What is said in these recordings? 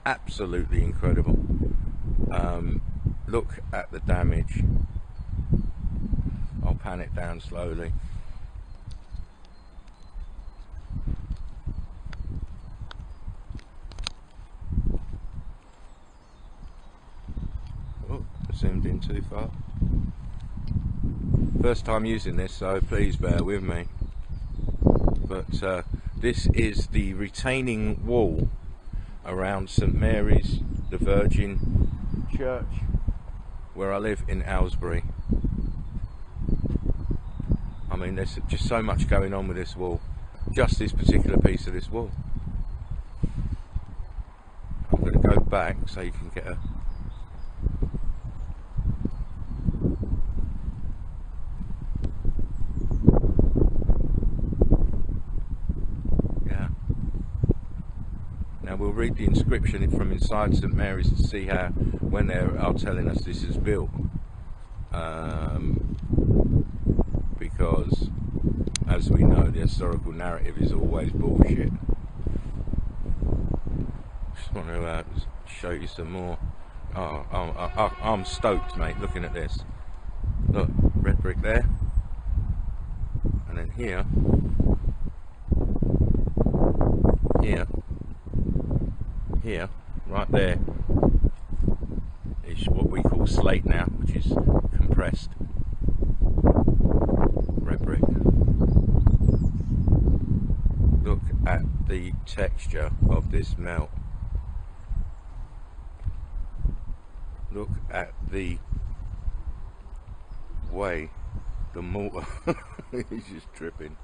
absolutely incredible. Look at the damage. I'll pan it down slowly. Oh, I zoomed in too far. First time using this, so please bear with me. But this is the retaining wall around St Mary's the Virgin Church, where I live in Aylesbury. I mean, there's just so much going on with this wall, just this particular piece of this wall. I'm going to go back so you can get a we'll read the inscription from inside St Mary's to see how, when they are telling us this is built, because as we know, the historical narrative is always bullshit. Just want to show you some more. I'm stoked, mate, looking at this. Look, red brick there, and then here, right there is what we call slate now, which is compressed red brick. Look at the texture of this melt. Look at the way the mortar is just dripping.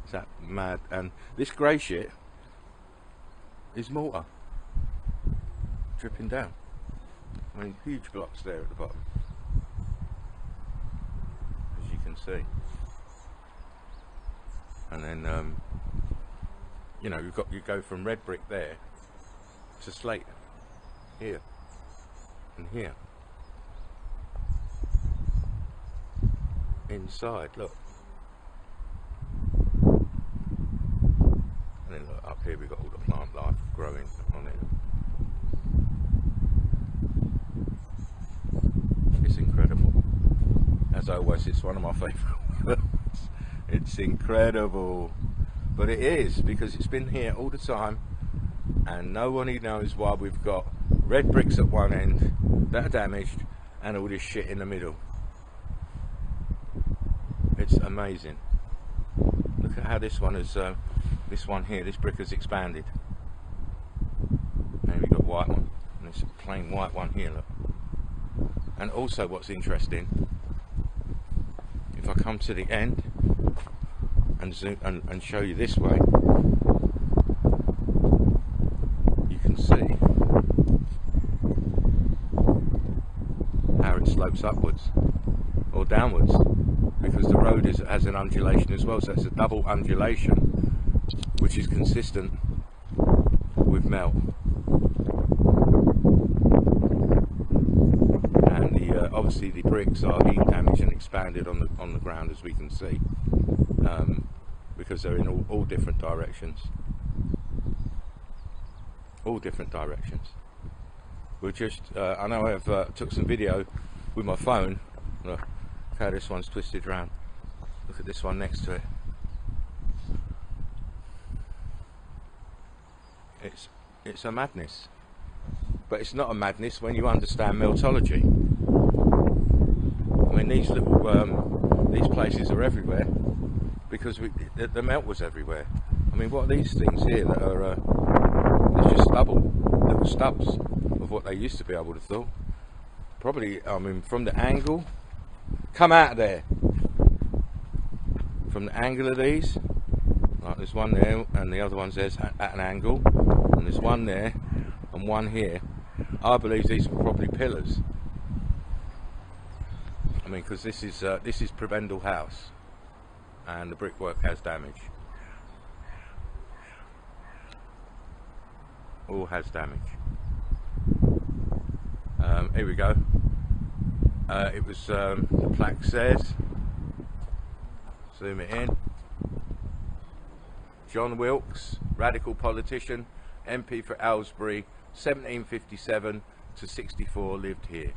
Is that mad? And this grey shit is mortar dripping down. I mean, huge blocks there at the bottom, as you can see. And then you know, you go from red brick there to slate here and here. Inside, look. And then look up here, we've got all the plant life growing on it. It's incredible. As always, it's one of my favourite words. It's incredible. But it is, because it's been here all the time, and nobody knows why we've got red bricks at one end that are damaged and all this shit in the middle. It's amazing. Look at how this one is, this one here, this brick has expanded. And we've got white one, and this plain white one here, look. And also what's interesting, if I come to the end and zoom and show you this way, you can see how it slopes upwards or downwards, because the road has an undulation as well, so it's a double undulation, which is consistent with melt. Obviously the bricks are heat damaged and expanded on the ground, as we can see, because they're in all different directions. All different directions. We're just, I know I've took some video with my phone. Look how this one's twisted around. Look at this one next to it. It's a madness, but it's not a madness when you understand meltology. I mean, these little these places are everywhere because the melt was everywhere. I mean, what are these things here that are they're just little stubs of what they used to be able to fill? Probably, I mean, from the angle, come out of there. From the angle of these, like there's one there, and the other one's there's at an angle, and there's one there and one here. I believe these were probably pillars. I mean, because this is Prebendal House, and the brickwork has damage. All has damage. Here we go. It was the plaque says. Zoom it in. John Wilkes, radical politician, MP for Aylesbury, 1757 to 64 lived here.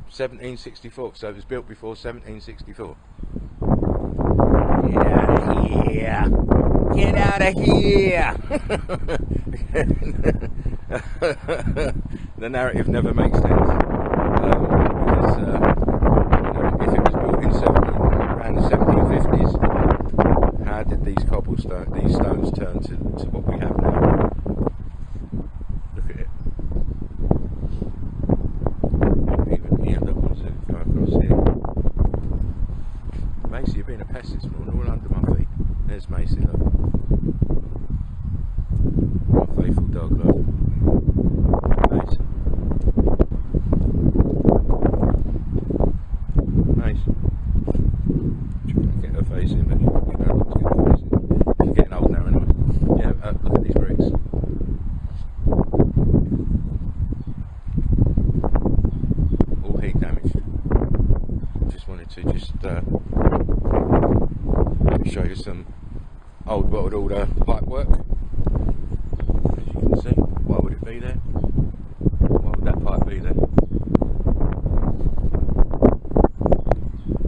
1764, so it was built before 1764. Get out of here! Get out of here! The narrative never makes sense. Because, you know, if it was built in around the 1750s, how did these stones turn to what we have now? Look at it. Even here, look, once I go across here. Macy, you're being a pest this morning, all under my feet. There's Macy, look. My faithful dog, look. Macy. Macy. Trying to get her face in, but you know not to get her face in. She's getting old now anyway. Yeah, look at these bricks. All heat damaged. Just wanted to show you some old world order pipe work. As you can see, why would it be there? Why would that pipe be there?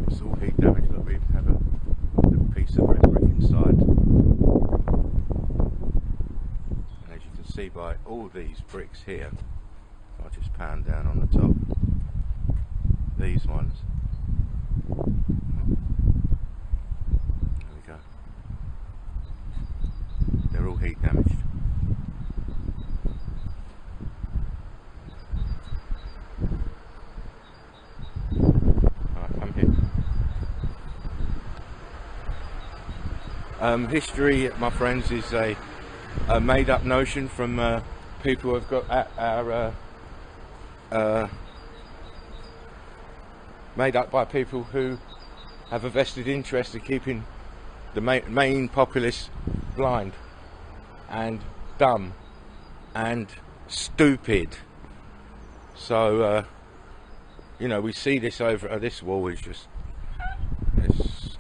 It's all heat damage. Look, we have a little piece of red brick inside. And as you can see by all these bricks here, if I just pan down on the top, these ones. They're all heat damaged. Alright, come here. History, my friends, is a made-up notion from people who have got made up by people who have a vested interest in keeping the main populace blind and dumb and stupid. So you know, we see this over this wall is just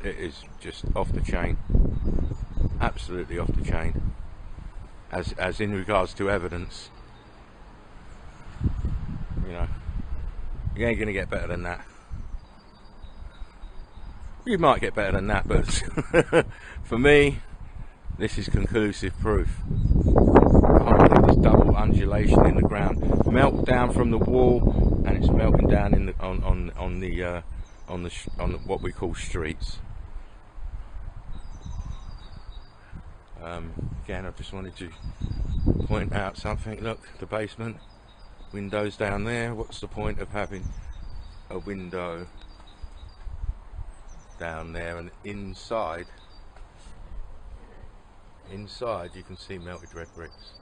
it is just off the chain, absolutely off the chain, as in regards to evidence. You know, you ain't gonna get better than that. You might get better than that, but for me, this is conclusive proof. Can't believe this double undulation in the ground, melt down from the wall, and it's melting down in the on what we call streets. Again, I just wanted to point out something. Look, the basement, windows down there. What's the point of having a window down there? And inside you can see melted red bricks,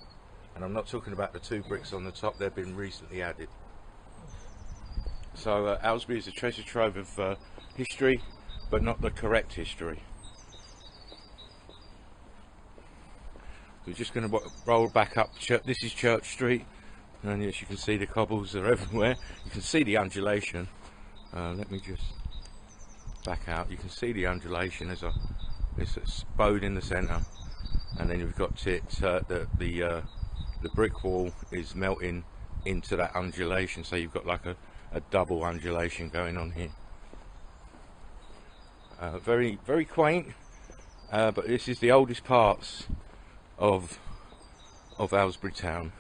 and I'm not talking about the two bricks on the top. They've been recently added. So Aylesbury is a treasure trove of history, but not the correct history. We're just going to roll back up. This is Church Street, and as you can see, the cobbles are everywhere. You can see the undulation. Let me just back out. You can see the undulation. There's a bowed in the centre, and then you've got it. The brick wall is melting into that undulation, so you've got like a double undulation going on here. Very, very quaint, but this is the oldest parts of Aylesbury town.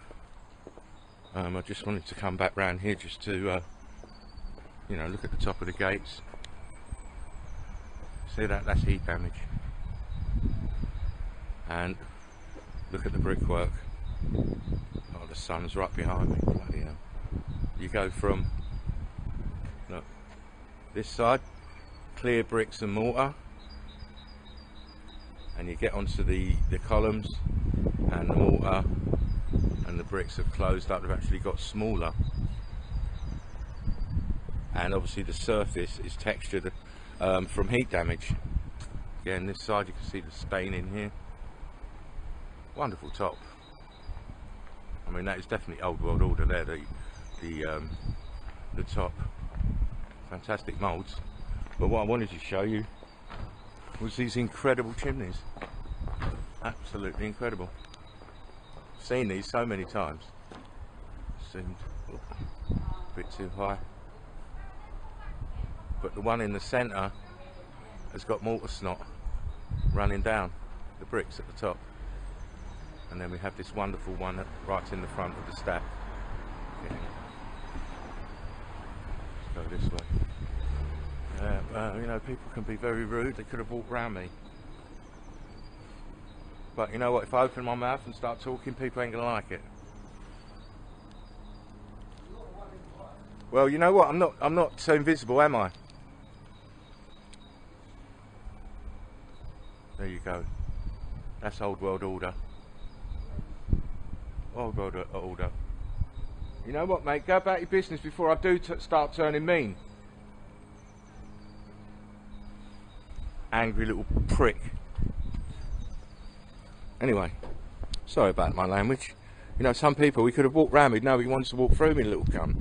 I just wanted to come back round here just to you know, look at the top of the gates. See that? That's heat damage. And look at the brickwork. Oh, the sun's right behind me. Bloody hell. You go from, look, this side, clear bricks and mortar, and you get onto the columns, and the mortar and the bricks have closed up. They've actually got smaller, and obviously the surface is textured from heat damage. Again, this side you can see the stain in here. Wonderful top. I mean, that is definitely old world order there. The top, fantastic moulds. But what I wanted to show you was these incredible chimneys. Absolutely incredible. I've seen these so many times. Seemed a bit too high. But the one in the centre has got mortar snot running down the bricks at the top. And then we have this wonderful one that right in the front of the stack. Let's go this way. You know, people can be very rude. They could have walked round me. But you know what? If I open my mouth and start talking, people ain't gonna like it. Well, you know what? I'm not so invisible, am I? There you go. That's old world order. Old world order. You know what, mate? Go about your business before I do start turning mean. Angry little prick. Anyway, sorry about my language. You know, some people, we could have walked round me. No, he wants to walk through me, little cunt.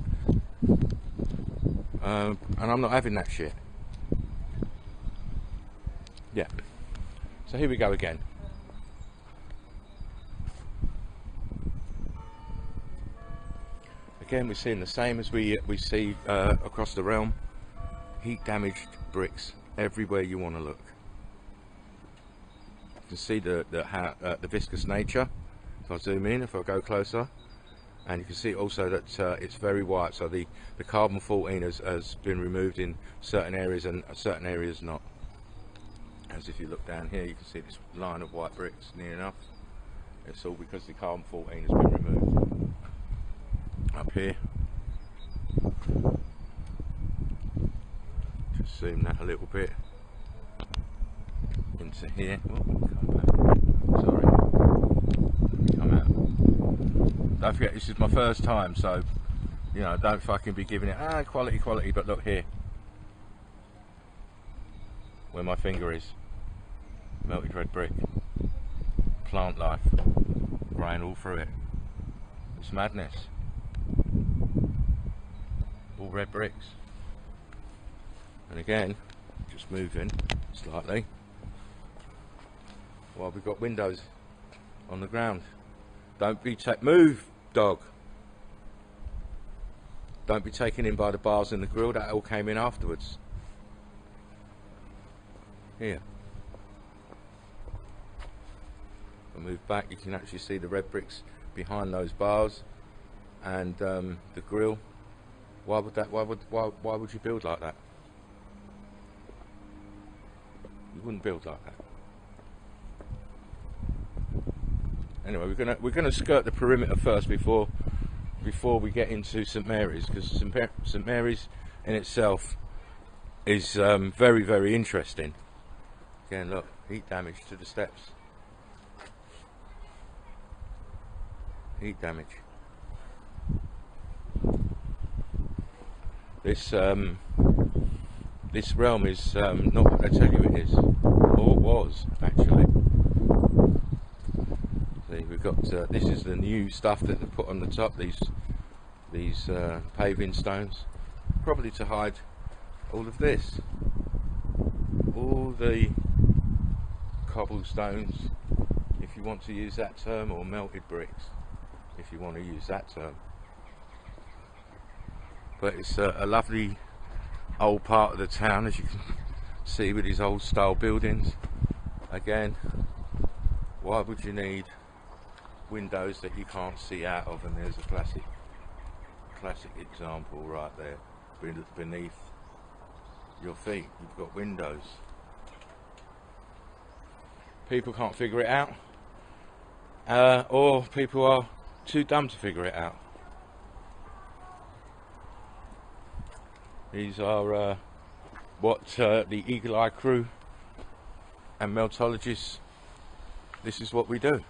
And I'm not having that shit. Yeah. So here we go again. Again, we're seeing the same as we see across the realm. Heat damaged bricks everywhere you want to look. You can see the viscous nature. If I zoom in, if I go closer, and you can see also that it's very white. So the carbon 14 has been removed in certain areas and certain areas not. As if you look down here, you can see this line of white bricks near enough. It's all because the carbon 14 has been removed. Up here, just zoom that a little bit into here. Oh, come back. Sorry, let me come out. Don't forget, this is my first time, so you know, don't fucking be giving it quality. But look here, where my finger is, melted red brick, plant life, growing all through it. It's madness. All red bricks. And again, just moving slightly while we've got windows on the ground. Don't be move, dog. Don't be taken in by the bars in the grill. That all came in afterwards. Here. I'll move back. You can actually see the red bricks behind those bars and the grill. Why would you build like that? You wouldn't build like that. Anyway, we're gonna skirt the perimeter first before we get into St Mary's, because St Mary's in itself is very, very interesting. Again, look, heat damage to the steps. Heat damage. This realm is not what they tell you it is, or was actually. See, we've got this is the new stuff that they put on the top. These paving stones, probably to hide all of this, all the cobblestones, if you want to use that term, or melted bricks, if you want to use that term. But it's a lovely old part of the town, as you can see, with these old style buildings. Again, why would you need windows that you can't see out of? And there's a classic example right there beneath your feet. You've got windows. People can't figure it out, or people are too dumb to figure it out. These are what the Eagle Eye crew and meltologists, this is what we do.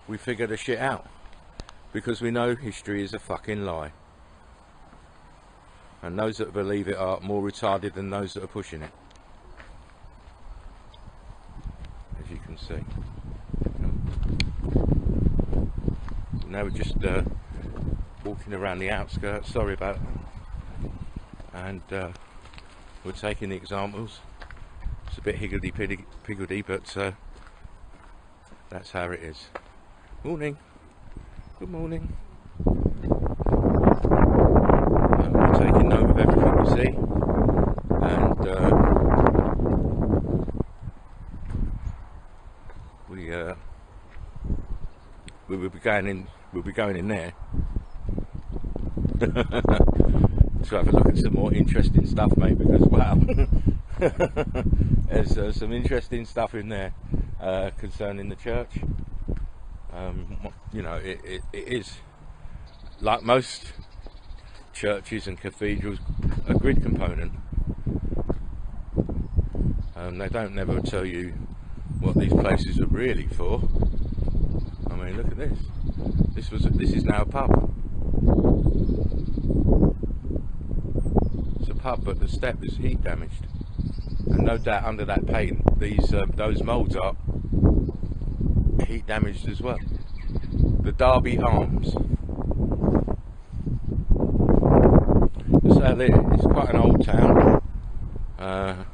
We figure the shit out, because we know history is a fucking lie. And those that believe it are more retarded than those that are pushing it. As you can see. So now we're just walking around the outskirts, sorry about it. And we're taking the examples. It's a bit higgledy-piggledy, but that's how it is. Morning. Good morning. We're taking note of everything we see, and we will be going in. We'll be going in there to have a look at some more interesting stuff, mate. Because wow, there's some interesting stuff in there concerning the church. You know, it is like most churches and cathedrals, a grid component. They don't never tell you what these places are really for. I mean, look at this. This is now a pub. It's a pub, but the step is heat damaged, and no doubt under that paint, those moulds are heat damaged as well. The Derby Arms. So there, it's quite an old town. I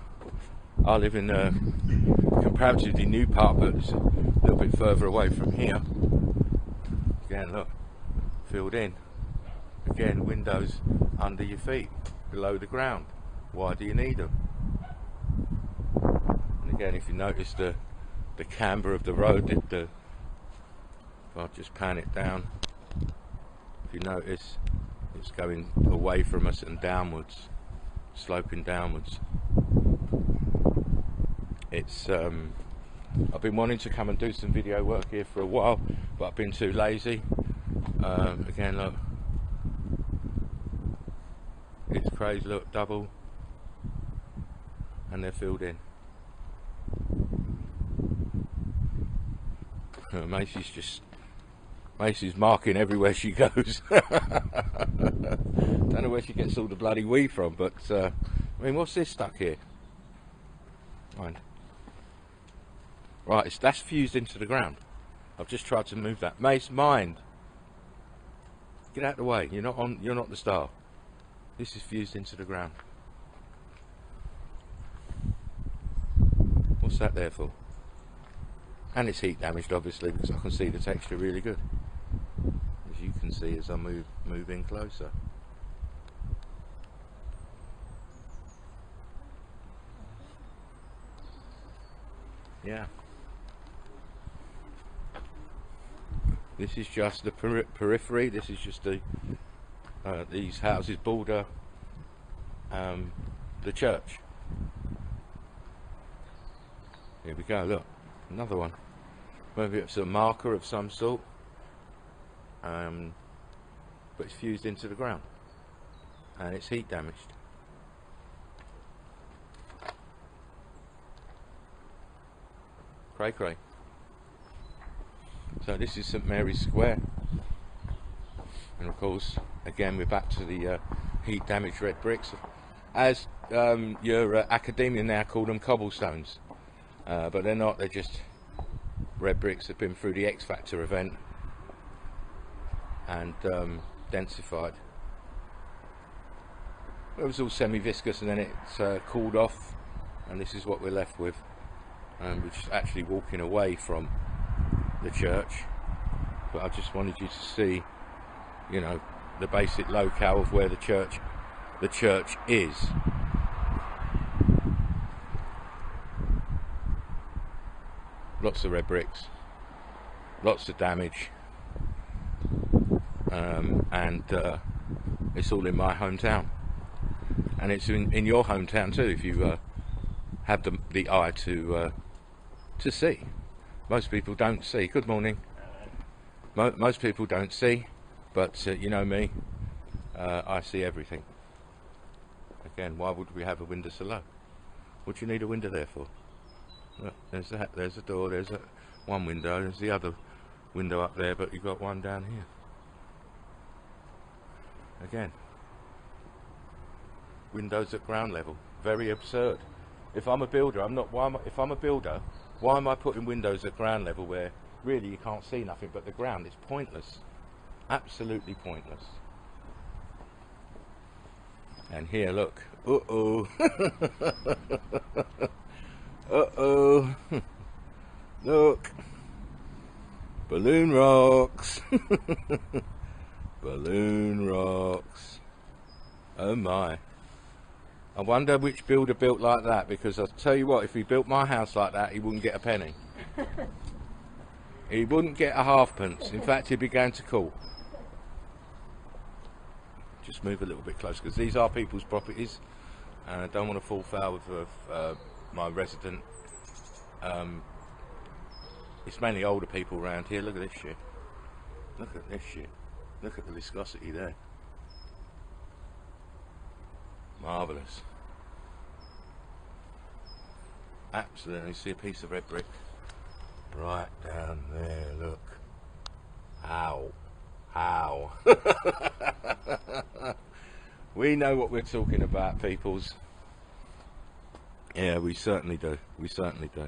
live in a comparatively new part, but it's a little bit further away from here. Again, look, filled in. Again, windows under your feet, below the ground. Why do you need them? And again, if you notice the camber of the road, if I'll just pan it down, if you notice, it's going away from us and downwards, sloping downwards. It's I've been wanting to come and do some video work here for a while, but I've been too lazy. Again, look, it's crazy. Look, double, and they're filled in. Macy's marking everywhere she goes. Don't know where she gets all the bloody weed from, but I mean, what's this stuck here? Right, that's fused into the ground. I've just tried to move that. Mace, mind. Get out of the way. You're not the star. This is fused into the ground. What's that there for? And it's heat damaged, obviously, because I can see the texture really good, as you can see as I move in closer. Yeah. This is just the periphery. This is just these houses border the church. Here we go. Look, another one. Maybe it's a marker of some sort, but it's fused into the ground and it's heat damaged. Cray cray. So this is St Mary's Square, and of course, again, we're back to the heat damaged red bricks. As your academia now call them cobblestones, but they're not. They're just red bricks that have been through the X Factor event and densified. It was all semi-viscous, and then it's cooled off, and this is what we're left with. We're just actually walking away from the church, but I just wanted you to see, you know, the basic locale of where the church is. Lots of red bricks, lots of damage, and it's all in my hometown, and it's in your hometown too, if you have the eye to see. Most people don't see. Good morning. Most people don't see, but you know me, I see everything. Again, why would we have a window so low? What do you need a window there for? Look, there's a door, there's one window, there's the other window up there, but you've got one down here. Again, windows at ground level. Very absurd. If I'm a builder, if I'm a builder, why am I putting windows at ground level where really you can't see nothing but the ground? It's pointless. Absolutely pointless. And here, look. Uh-oh. Uh-oh. Look. Balloon rocks. Balloon rocks. Oh my. I wonder which builder built like that, because I'll tell you what, if he built my house like that, he wouldn't get a penny. He wouldn't get a halfpence. In fact, he'd be going to court. Just move a little bit closer, because these are people's properties, and I don't want to fall foul with my resident. It's mainly older people around here. Look at this shit. Look at this shit. Look at the viscosity there. Marvellous. Absolutely. See a piece of red brick right down there. Look. How? How? We know what we're talking about, peoples. Yeah, we certainly do. We certainly do.